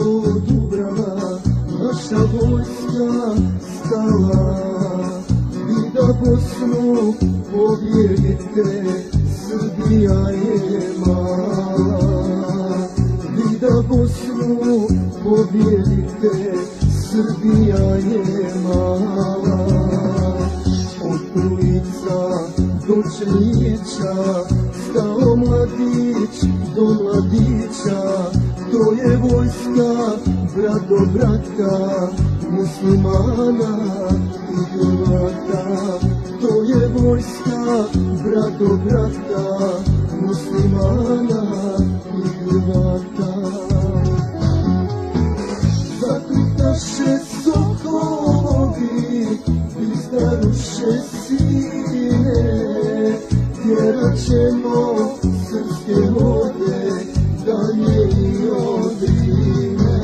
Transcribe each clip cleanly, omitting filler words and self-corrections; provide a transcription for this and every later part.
do Dubrava naša vojska stala. Vi da Bosnu pobjedite, Srbija je mala. Vi da Bosnu pobjedite, Srbija je mala. Od ulica do Čelića, stao mladić do mladića. To je vojska brat do brata, muslimana i Hrvata. To je vojska brat do brata, muslimana i Hrvata. Zaklitaše sokolovi, izdaruše sine, tjerat ćemo srpske vode dalje i od Drine.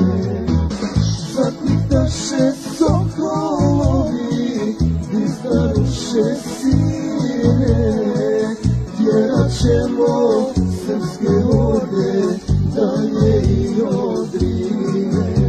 Zaklitaše sokolovi, izdaruše sine, tjerat ćemo srpske vode dalje i od Drine.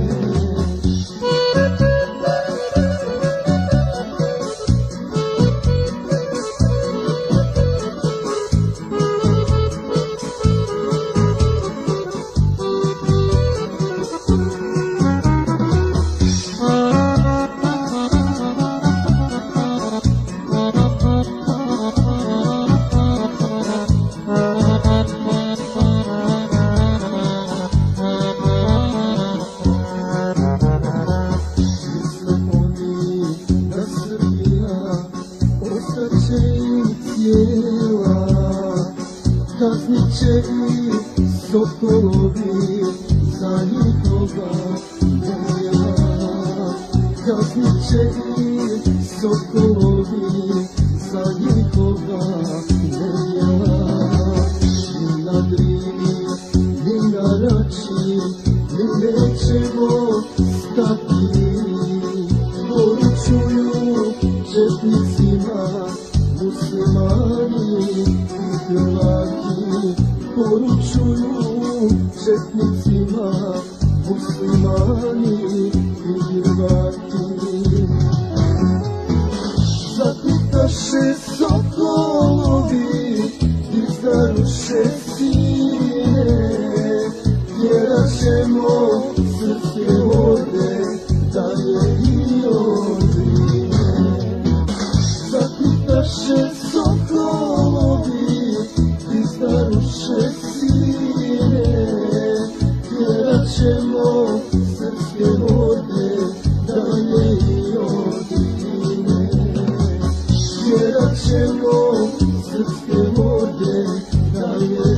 Kaznit će i sokolovi za njihova djela. Kaznit će i sokolovi za njihova djela. Ni na Drini, ni na Rači, mi nećemo stati. Poručuju četnicima muslimani i Hrvati. Poručuju četnicima muslimani i Hrvati. Zaklitaše sokolovi, izdaruše sine, tjerat ćemo srpske vode dalje i od Drine. Zaklitaše sokolovi, izdaruše sine, tjerat ćemo srpske vode dalje i od Drine. Tjerat ćemo srpske vode dalje